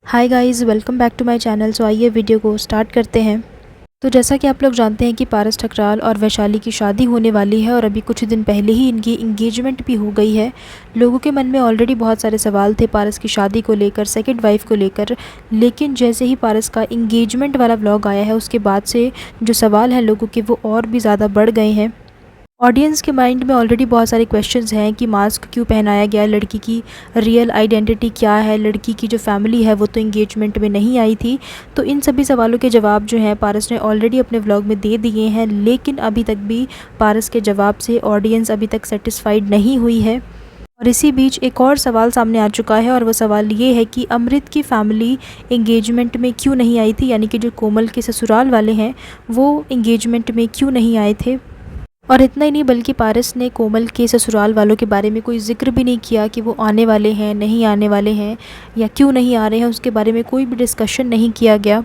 Hi guys, welcome back to my channel. So आइए video को start करते हैं। तो जैसा कि आप लोग जानते हैं कि पारस ठकराल और वैशाली की शादी होने वाली है और अभी कुछ दिन पहले ही इनकी इंगेजमेंट भी हो गई है। लोगों के मन में ऑलरेडी बहुत सारे सवाल थे पारस की शादी को लेकर, सेकंड वाइफ को लेकर, लेकिन जैसे ही पारस का इंगेजमेंट वाला व्लॉग आया है उसके बाद से जो सवाल हैं लोगों के वो और भी ज़्यादा बढ़ गए हैं। ऑडियंस के माइंड में ऑलरेडी बहुत सारे क्वेश्चंस हैं कि मास्क क्यों पहनाया गया, लड़की की रियल आइडेंटिटी क्या है, लड़की की जो फैमिली है वो तो इंगेजमेंट में नहीं आई थी। तो इन सभी सवालों के जवाब जो हैं पारस ने ऑलरेडी अपने व्लॉग में दे दिए हैं, लेकिन अभी तक भी पारस के जवाब से ऑडियंस अभी तक सेटिस्फाइड नहीं हुई है। और इसी बीच एक और सवाल सामने आ चुका है और वो सवाल ये है कि अमृत की फैमिली इंगेजमेंट में क्यों नहीं आई थी, यानी कि जो कोमल के ससुराल वाले हैं वो इंगेजमेंट में क्यों नहीं आए थे। और इतना ही नहीं बल्कि पारस ने कोमल के ससुराल वालों के बारे में कोई ज़िक्र भी नहीं किया कि वो आने वाले हैं, नहीं आने वाले हैं या क्यों नहीं आ रहे हैं, उसके बारे में कोई भी डिस्कशन नहीं किया गया।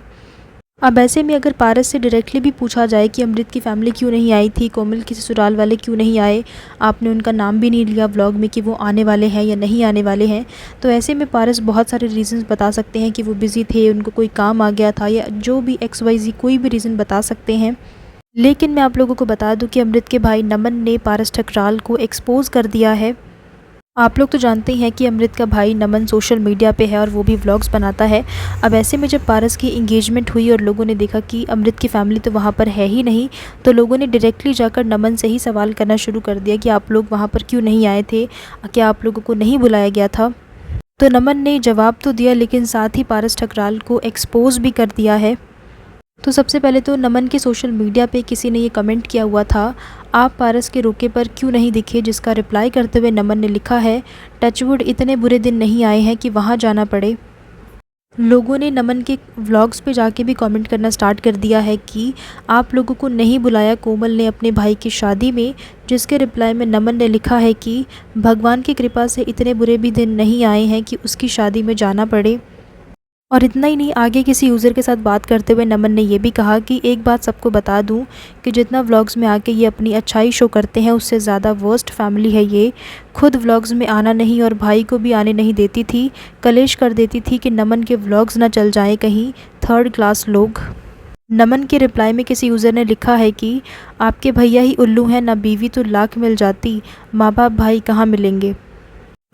अब ऐसे में अगर पारस से डायरेक्टली भी पूछा जाए कि अमृत की फ़ैमिली क्यों नहीं आई थी, कोमल के ससुराल वाले क्यों नहीं आए, आपने उनका नाम भी नहीं लिया व्लॉग में कि वो आने वाले हैं या नहीं आने वाले हैं, तो ऐसे में पारस बहुत सारे रीज़न्स बता सकते हैं कि वो बिज़ी थे, उनको कोई काम आ गया था या जो भी XYZ कोई भी रीज़न बता सकते हैं। लेकिन मैं आप लोगों को बता दूं कि अमृत के भाई नमन ने पारस ठकराल को एक्सपोज कर दिया है। आप लोग तो जानते ही हैं कि अमृत का भाई नमन सोशल मीडिया पे है और वो भी व्लॉग्स बनाता है। अब ऐसे में जब पारस की इंगेजमेंट हुई और लोगों ने देखा कि अमृत की फैमिली तो वहाँ पर है ही नहीं, तो लोगों ने डायरेक्टली जाकर नमन से ही सवाल करना शुरू कर दिया कि आप लोग वहाँ पर क्यों नहीं आए थे, क्या आप लोगों को नहीं बुलाया गया था। तो नमन ने जवाब तो दिया लेकिन साथ ही पारस ठकराल को एक्सपोज भी कर दिया है। तो सबसे पहले तो नमन के सोशल मीडिया पे किसी ने ये कमेंट किया हुआ था, आप पारस के रोके पर क्यों नहीं दिखे, जिसका रिप्लाई करते हुए नमन ने लिखा है, टचवुड इतने बुरे दिन नहीं आए हैं कि वहाँ जाना पड़े। लोगों ने नमन के व्लॉग्स पे जाके भी कमेंट करना स्टार्ट कर दिया है कि आप लोगों को नहीं बुलाया कोमल ने अपने भाई की शादी में, जिसके रिप्लाई में नमन ने लिखा है कि भगवान की कृपा से इतने बुरे भी दिन नहीं आए हैं कि उसकी शादी में जाना पड़े। और इतना ही नहीं, आगे किसी यूज़र के साथ बात करते हुए नमन ने ये भी कहा कि एक बात सबको बता दूं कि जितना व्लॉग्स में आके ये अपनी अच्छाई शो करते हैं उससे ज़्यादा वर्स्ट फैमिली है ये। खुद व्लॉग्स में आना नहीं और भाई को भी आने नहीं देती थी, कलेश कर देती थी कि नमन के व्लॉग्स ना चल जाएं कहीं, थर्ड क्लास लोग। नमन के रिप्लाई में किसी यूज़र ने लिखा है कि आपके भैया ही उल्लू हैं, ना बीवी तो लाख मिल जाती, माँ बाप भाई कहाँ मिलेंगे।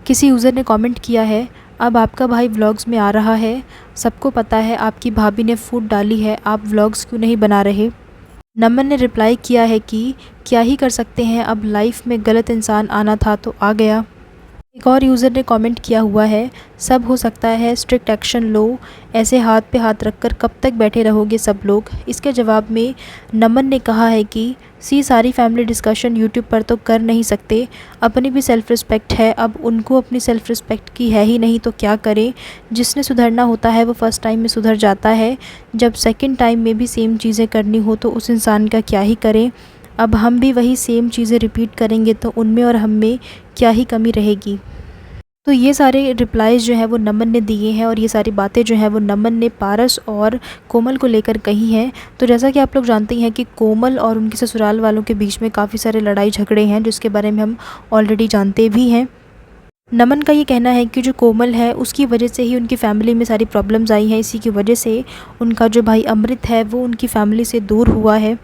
किसी यूज़र ने कमेंट किया है, अब आपका भाई व्लॉग्स में आ रहा है, सबको पता है आपकी भाभी ने फूट डाली है, आप व्लॉग्स क्यों नहीं बना रहे। नमन ने रिप्लाई किया है कि क्या ही कर सकते हैं, अब लाइफ में गलत इंसान आना था तो आ गया। एक और यूज़र ने कमेंट किया हुआ है, सब हो सकता है स्ट्रिक्ट एक्शन लो, ऐसे हाथ पे हाथ रखकर कब तक बैठे रहोगे सब लोग। इसके जवाब में नमन ने कहा है कि सारी फैमिली डिस्कशन यूट्यूब पर तो कर नहीं सकते, अपनी भी सेल्फ़ रिस्पेक्ट है, अब उनको अपनी सेल्फ़ रिस्पेक्ट की है ही नहीं तो क्या करें। जिसने सुधरना होता है वो फर्स्ट टाइम में सुधर जाता है, जब सेकंड टाइम में भी सेम चीज़ें करनी हो तो उस इंसान का क्या ही करें। अब हम भी वही सेम चीज़ें रिपीट करेंगे तो उनमें और हम में क्या ही कमी रहेगी। तो ये सारे रिप्लाईज़ जो हैं वो नमन ने दिए हैं और ये सारी बातें जो हैं वो नमन ने पारस और कोमल को लेकर कही हैं। तो जैसा कि आप लोग जानते ही हैं कि कोमल और उनके ससुराल वालों के बीच में काफ़ी सारे लड़ाई झगड़े हैं, जिसके बारे में हम ऑलरेडी जानते भी हैं। नमन का ये कहना है कि जो कोमल है उसकी वजह से ही उनकी फ़ैमिली में सारी प्रॉब्लम्स आई हैं, इसी की वजह से उनका जो भाई अमृत है वो उनकी फ़ैमिली से दूर हुआ है।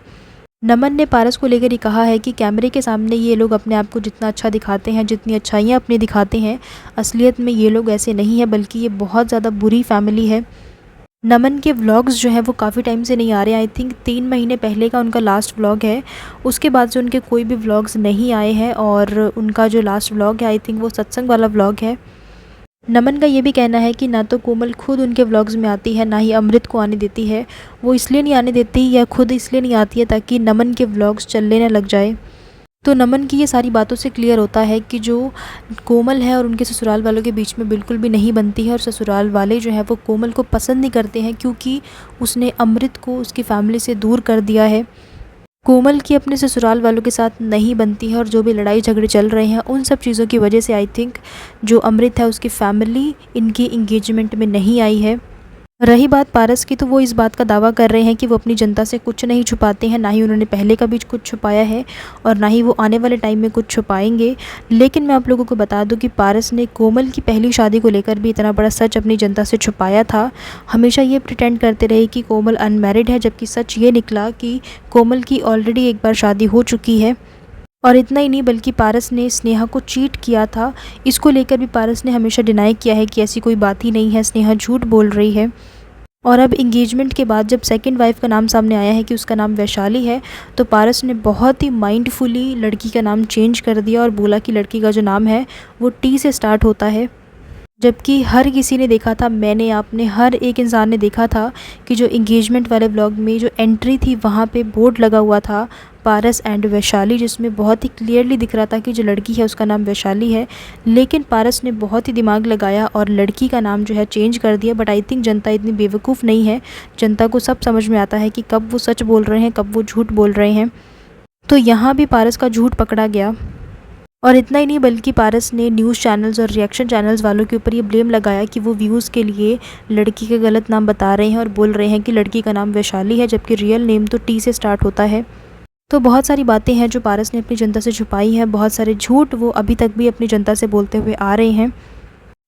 नमन ने पारस को लेकर ही कहा है कि कैमरे के सामने ये लोग अपने आप को जितना अच्छा दिखाते हैं, जितनी अच्छाइयाँ अपनी दिखाते हैं, असलियत में ये लोग ऐसे नहीं है, बल्कि ये बहुत ज़्यादा बुरी फैमिली है। नमन के व्लॉग्स जो हैं वो काफ़ी टाइम से नहीं आ रहे हैं, आई थिंक 3 महीने पहले का उनका लास्ट व्लॉग है, उसके बाद से उनके कोई भी व्लॉग्स नहीं आए हैं और उनका जो लास्ट व्लॉग है आई थिंक वो सत्संग वाला व्लॉग है। नमन का ये भी कहना है कि ना तो कोमल खुद उनके व्लॉग्स में आती है, ना ही अमृत को आने देती है। वो इसलिए नहीं आने देती या खुद इसलिए नहीं आती है ताकि नमन के व्लॉग्स चलने ना लग जाए। तो नमन की ये सारी बातों से क्लियर होता है कि जो कोमल है और उनके ससुराल वालों के बीच में बिल्कुल भी नहीं बनती है और ससुराल वाले जो हैं वो कोमल को पसंद नहीं करते हैं, क्योंकि उसने अमृत को उसकी फैमिली से दूर कर दिया है। कोमल की अपने ससुराल वालों के साथ नहीं बनती है और जो भी लड़ाई झगड़े चल रहे हैं उन सब चीज़ों की वजह से आई थिंक जो अमृत है उसकी फैमिली इनकी इंगेजमेंट में नहीं आई है। रही बात पारस की, तो वो इस बात का दावा कर रहे हैं कि वो अपनी जनता से कुछ नहीं छुपाते हैं, ना ही उन्होंने पहले कभी कुछ छुपाया है और ना ही वो आने वाले टाइम में कुछ छुपाएंगे। लेकिन मैं आप लोगों को बता दूं कि पारस ने कोमल की पहली शादी को लेकर भी इतना बड़ा सच अपनी जनता से छुपाया था। हमेशा ये प्रिटेंड करते रहे कि कोमल अनमैरिड है, जबकि सच ये निकला कि कोमल की ऑलरेडी एक बार शादी हो चुकी है। और इतना ही नहीं, बल्कि पारस ने स्नेहा को चीट किया था। इसको लेकर भी पारस ने हमेशा डिनाई किया है कि ऐसी कोई बात ही नहीं है, स्नेहा झूठ बोल रही है। और अब इंगेजमेंट के बाद जब सेकंड वाइफ का नाम सामने आया है कि उसका नाम वैशाली है, तो पारस ने बहुत ही माइंडफुली लड़की का नाम चेंज कर दिया और बोला कि लड़की का जो नाम है वो टी से स्टार्ट होता है। जबकि हर किसी ने देखा था, मैंने, आपने, हर एक इंसान ने देखा था कि जो इंगेजमेंट वाले व्लॉग में जो एंट्री थी वहाँ पे बोर्ड लगा हुआ था पारस एंड वैशाली, जिसमें बहुत ही क्लियरली दिख रहा था कि जो लड़की है उसका नाम वैशाली है। लेकिन पारस ने बहुत ही दिमाग लगाया और लड़की का नाम जो है चेंज कर दिया। बट आई थिंक जनता इतनी बेवकूफ़ नहीं है, जनता को सब समझ में आता है कि कब वो सच बोल रहे हैं, कब वो झूठ बोल रहे हैं। तो यहाँ भी पारस का झूठ पकड़ा गया। और इतना ही नहीं, बल्कि पारस ने न्यूज़ चैनल्स और रिएक्शन चैनल्स वालों के ऊपर ये ब्लेम लगाया कि वो व्यूज़ के लिए लड़की का गलत नाम बता रहे हैं और बोल रहे हैं कि लड़की का नाम वैशाली है, जबकि रियल नेम तो टी से स्टार्ट होता है। तो बहुत सारी बातें हैं जो पारस ने अपनी जनता से छुपाई हैं, बहुत सारे झूठ वो अभी तक भी अपनी जनता से बोलते हुए आ रहे हैं।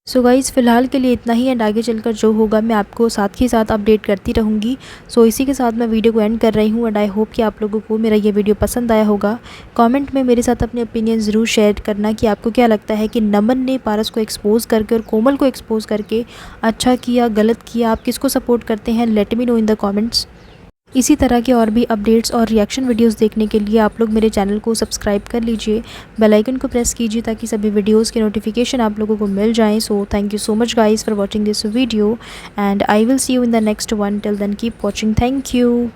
सो गाइज़, फ़िलहाल के लिए इतना ही, एंड आगे चलकर जो होगा मैं आपको साथ ही साथ अपडेट करती रहूँगी। सो इसी के साथ मैं वीडियो को एंड कर रही हूँ, एंड आई होप कि आप लोगों को मेरा ये वीडियो पसंद आया होगा। कमेंट में मेरे साथ अपने ओपिनियन ज़रूर शेयर करना कि आपको क्या लगता है कि नमन ने पारस को एक्सपोज़ करके और कोमल को एक्सपोज़ करके अच्छा किया, गलत किया, आप किसको सपोर्ट करते हैं? Let me know in the comments. इसी तरह के और भी अपडेट्स और रिएक्शन वीडियोस देखने के लिए आप लोग मेरे चैनल को सब्सक्राइब कर लीजिए, बेल आइकन को प्रेस कीजिए ताकि सभी वीडियोस के नोटिफिकेशन आप लोगों को मिल जाएं। So thank you so much guys for watching this video, and I will see you in the next one. Till then keep watching. Thank you.